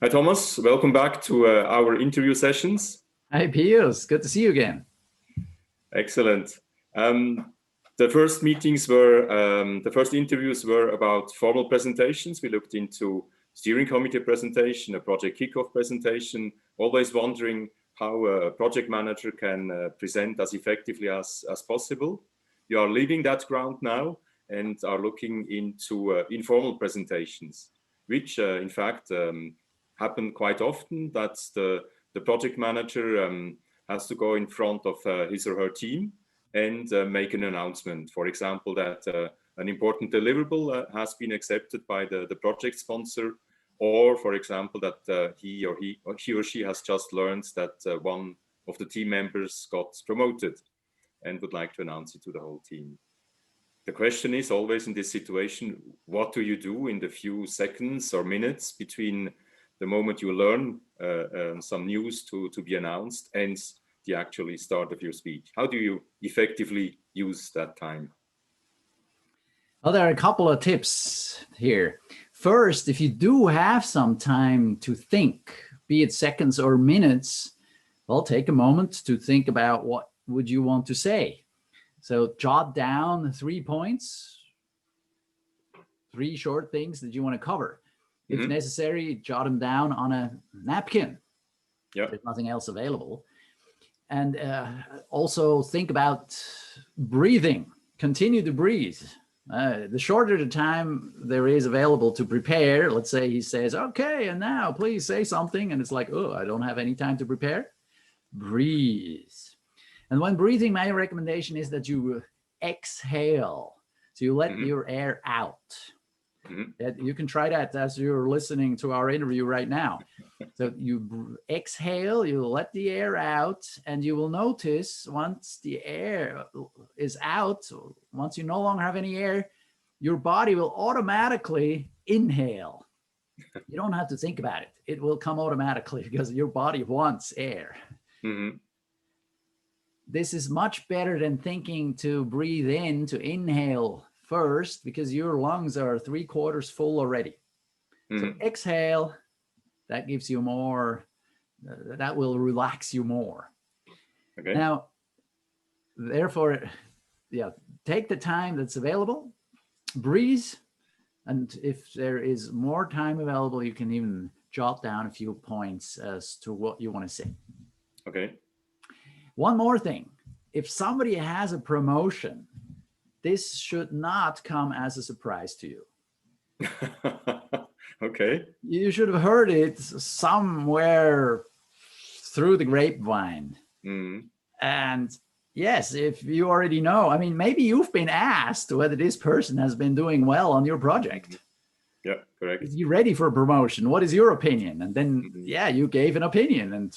Hi, Thomas. Welcome back to our interview sessions. Hi, Pius. Good to see you again. Excellent. The first interviews were about formal presentations. We looked into steering committee presentation, a project kickoff presentation, always wondering how a project manager can present as effectively as possible. You are leaving that ground now and are looking into informal presentations, which in fact happen quite often. That's the project manager has to go in front of his or her team and make an announcement. For example, that an important deliverable has been accepted by the project sponsor, or for example, that he or she has just learned that one of the team members got promoted and would like to announce it to the whole team. The question is always in this situation, what do you do in the few seconds or minutes between the moment you learn some news to be announced and the actually start of your speech? How do you effectively use that time? Well, there are a couple of tips here. First, if you do have some time to think, be it seconds or minutes, well, take a moment to think about what would you want to say. So jot down 3 points, 3 short things that you want to cover. If necessary, jot them down on a napkin. Yeah. There's nothing else available. And also think about breathing. Continue to breathe. The shorter the time there is available to prepare, let's say he says, okay, and now please say something. And it's like, oh, I don't have any time to prepare. Breathe. And when breathing, my recommendation is that you exhale. So you let your air out. You can try that as you're listening to our interview right now. So you exhale, you let the air out, and you will notice once the air is out, once you no longer have any air, your body will automatically inhale. You don't have to think about it. It will come automatically because your body wants air. This is much better than thinking to breathe in, to inhale first, because your lungs are 3/4 full already. So exhale, that gives you more, that will relax you more. Okay. Now, therefore, yeah, take the time that's available, breathe, and if there is more time available, you can even jot down a few points as to what you want to say. Okay. One more thing, if somebody has a promotion, this should not come as a surprise to you. Okay. You should have heard it somewhere through the grapevine. And yes, if you already know, I mean, maybe you've been asked whether this person has been doing well on your project. Yeah, correct. Is he ready for promotion? What is your opinion? And then, yeah, you gave an opinion. And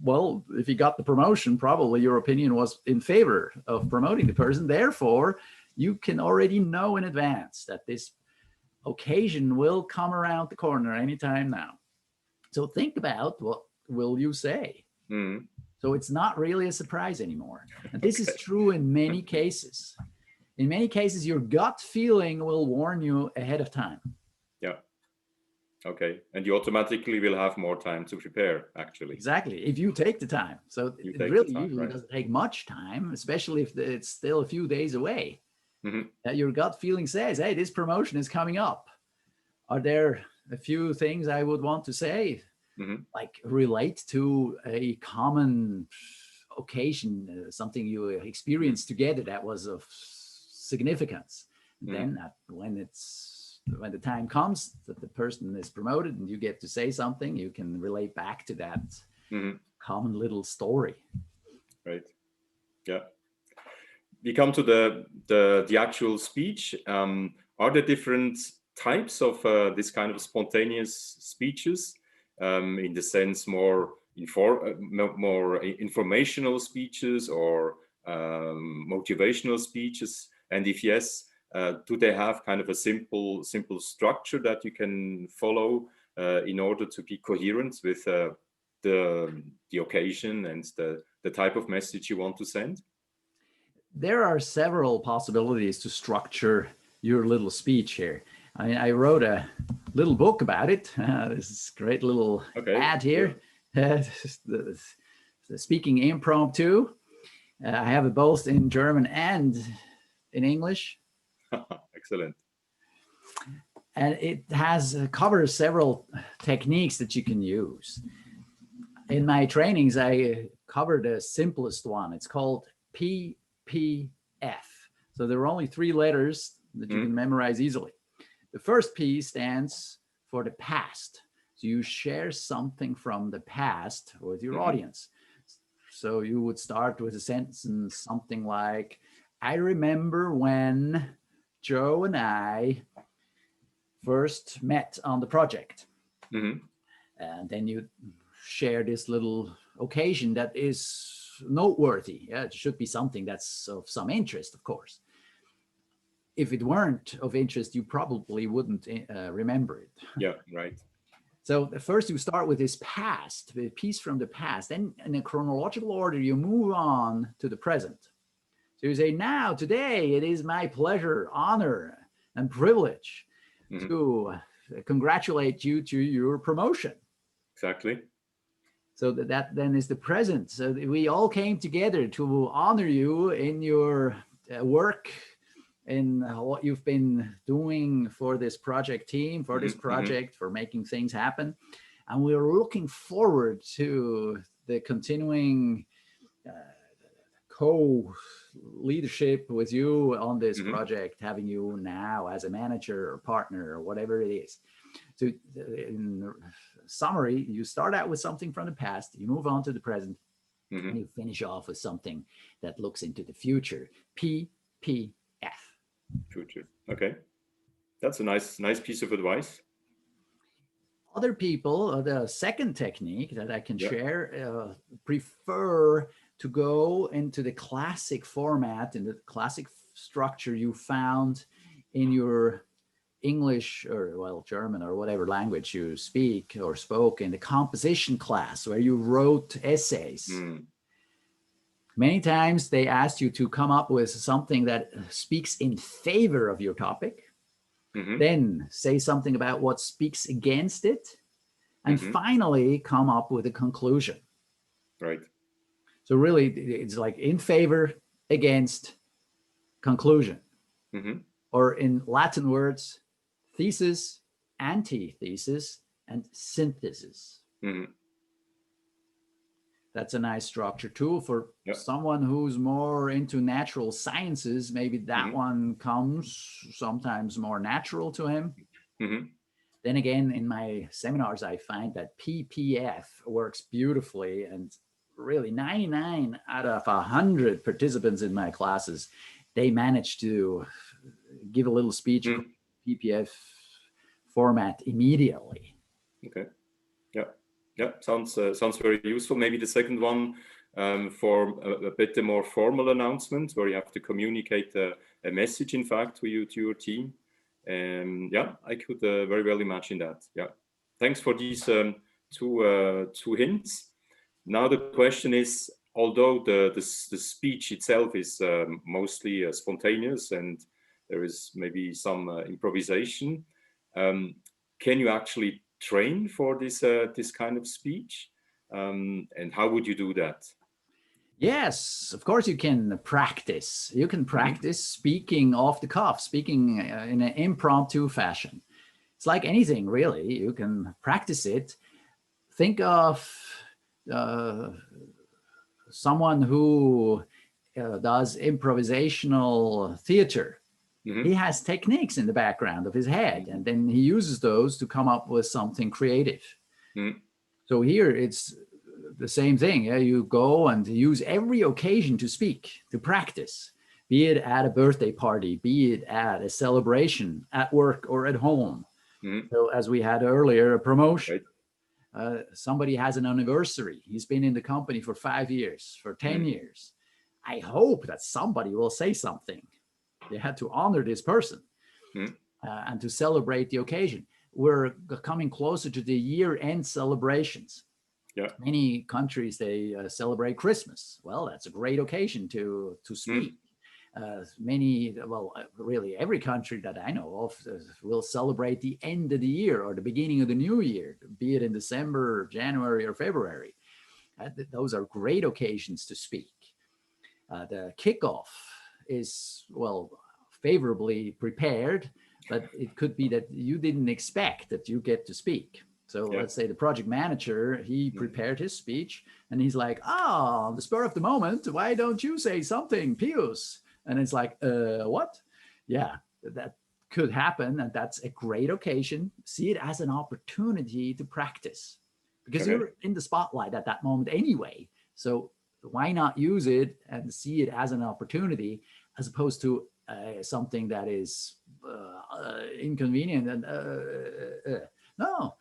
well, if you got the promotion, probably your opinion was in favor of promoting the person. Therefore, you can already know in advance that this occasion will come around the corner anytime now. So think about what will you say. So it's not really a surprise anymore. And this is true in many cases. In many cases, your gut feeling will warn you ahead of time. Yeah. Okay. And you automatically will have more time to prepare, actually. Exactly. If you take the time. So it really usually doesn't take much time, especially if it's still a few days away. Your gut feeling says, hey, this promotion is coming up. Are there a few things I would want to say, like relate to a common occasion, something you experienced together that was of significance? And then when the time comes that the person is promoted and you get to say something, you can relate back to that common little story. Right. Yeah. We come to the actual speech. Are there different types of this kind of spontaneous speeches? In the sense more informational speeches or motivational speeches? And if yes, do they have kind of a simple structure that you can follow in order to be coherent with the occasion and the type of message you want to send? There are several possibilities to structure your little speech here. I mean, I wrote a little book about it. This is a great little ad here. The Speaking Impromptu. I have it both in German and in English. Excellent. And it covers several techniques that you can use. In my trainings, I cover the simplest one. It's called PPF. So there are only 3 letters that you can memorize easily. The first P stands for the past. So you share something from the past with your audience. So you would start with a sentence, something like, I remember when Joe and I first met on the project. And then you share this little occasion that is noteworthy. Yeah, it should be something that's of some interest, of course. If it weren't of interest, you probably wouldn't remember it. Yeah, right. So first you start with this past, the piece from the past. Then in a chronological order, you move on to the present. So you say, now, today, it is my pleasure, honor, and privilege to congratulate you to your promotion. Exactly. So that then is the present. So we all came together to honor you in your work, in what you've been doing for this project team, for this project, for making things happen. And we're looking forward to the continuing co-leadership with you on this project, having you now as a manager or partner or whatever it is. So in summary, you start out with something from the past, you move on to the present, and you finish off with something that looks into the future. PPF. Future. Okay. That's a nice piece of advice. Other people, the second technique that I can share, prefer to go into the classic format, in the classic structure you found in your English or, well, German or whatever language you speak or spoke in the composition class where you wrote essays. Many times they asked you to come up with something that speaks in favor of your topic, then say something about what speaks against it, and finally come up with a conclusion. Right. So really, it's like in favor, against, conclusion. Or in Latin words, thesis, antithesis, and synthesis. That's a nice structure too for someone who's more into natural sciences. Maybe that one comes sometimes more natural to him. Then again, in my seminars, I find that PPF works beautifully, and really 99 out of 100 participants in my classes, they manage to give a little speech in PPF format immediately. Okay. Yeah, sounds very useful. Maybe the second one for a bit more formal announcement where you have to communicate a message, in fact, to your team. I could very well imagine that. Yeah, thanks for these two hints. Now the question is, although the speech itself is mostly spontaneous and there is maybe some improvisation, can you actually train for this kind of speech? And how would you do that? Yes, of course you can practice. You can practice speaking off the cuff, speaking in an impromptu fashion. It's like anything, really. You can practice it. Think of someone who does improvisational theater. He has techniques in the background of his head, and then he uses those to come up with something creative. So here it's the same thing. You go and use every occasion to speak, to practice, be it at a birthday party, be it at a celebration, at work or at home. So as we had earlier, a promotion. Somebody has an anniversary. He's been in the company for 5 years, for 10 years. I hope that somebody will say something. They had to honor this person and to celebrate the occasion. We're coming closer to the year-end celebrations. Many countries, they celebrate Christmas. Well, that's a great occasion to speak. Really every country that I know of will celebrate the end of the year or the beginning of the new year, be it in December, January, or February. Those are great occasions to speak. The kickoff is, favorably prepared, but it could be that you didn't expect that you get to speak. So let's say the project manager, he prepared his speech and he's like, on the spur of the moment, why don't you say something, Pius? And it's like, what? Yeah, that could happen. And that's a great occasion. See it as an opportunity to practice because you're in the spotlight at that moment anyway. So why not use it and see it as an opportunity as opposed to something that is inconvenient? And no,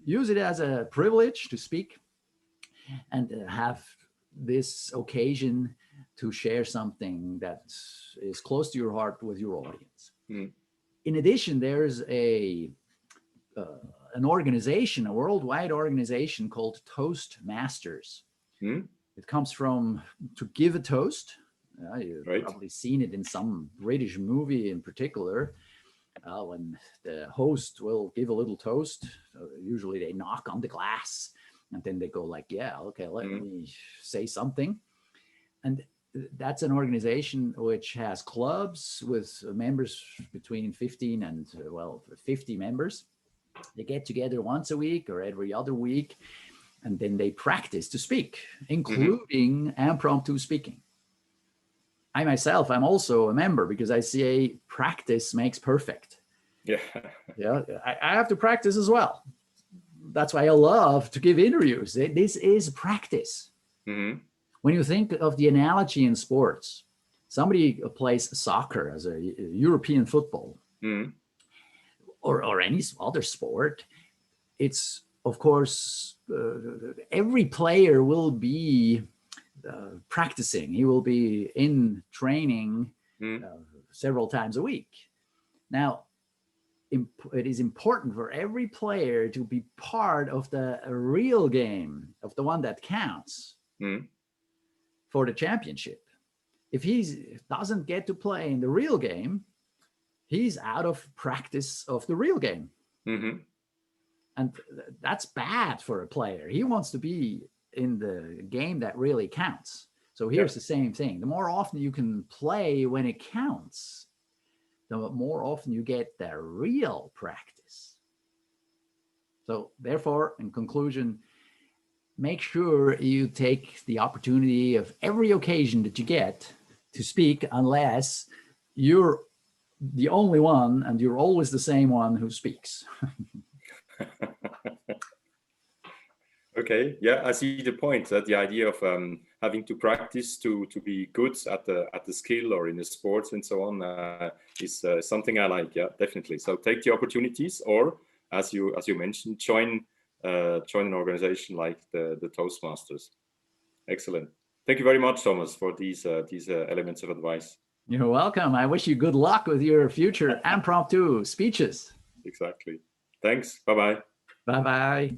use it as a privilege to speak and have this occasion to share something that is close to your heart with your audience. In addition, there's an organization, a worldwide organization called Toastmasters. It comes from to give a toast. You've probably seen it in some British movie in particular. When the host will give a little toast, usually they knock on the glass and then they go like, let me say something. And that's an organization which has clubs with members between 15 and 50 members. They get together once a week or every other week, and then they practice to speak, including impromptu speaking. I myself, I'm also a member because I say practice makes perfect. I have to practice as well. That's why I love to give interviews. This is practice. When you think of the analogy in sports, somebody plays soccer as a European football or any other sport, it's, of course, every player will be practicing. He will be in training several times a week. Now, it is important for every player to be part of the real game, of the one that counts for the championship. If he doesn't get to play in the real game, he's out of practice of the real game. And that's bad for a player. He wants to be in the game that really counts. So here's the same thing. The more often you can play when it counts, the more often you get the real practice. So therefore, in conclusion, make sure you take the opportunity of every occasion that you get to speak, unless you're the only one and you're always the same one who speaks. Okay, yeah, I see the point. The idea of having to practice to be good at the skill or in the sports and so on is something I like. Yeah, definitely. So take the opportunities, or as you mentioned, join an organization like the Toastmasters. Excellent. Thank you very much, Thomas, for these elements of advice. You're welcome. I wish you good luck with your future impromptu speeches. Exactly. Thanks. Bye-bye. Bye-bye.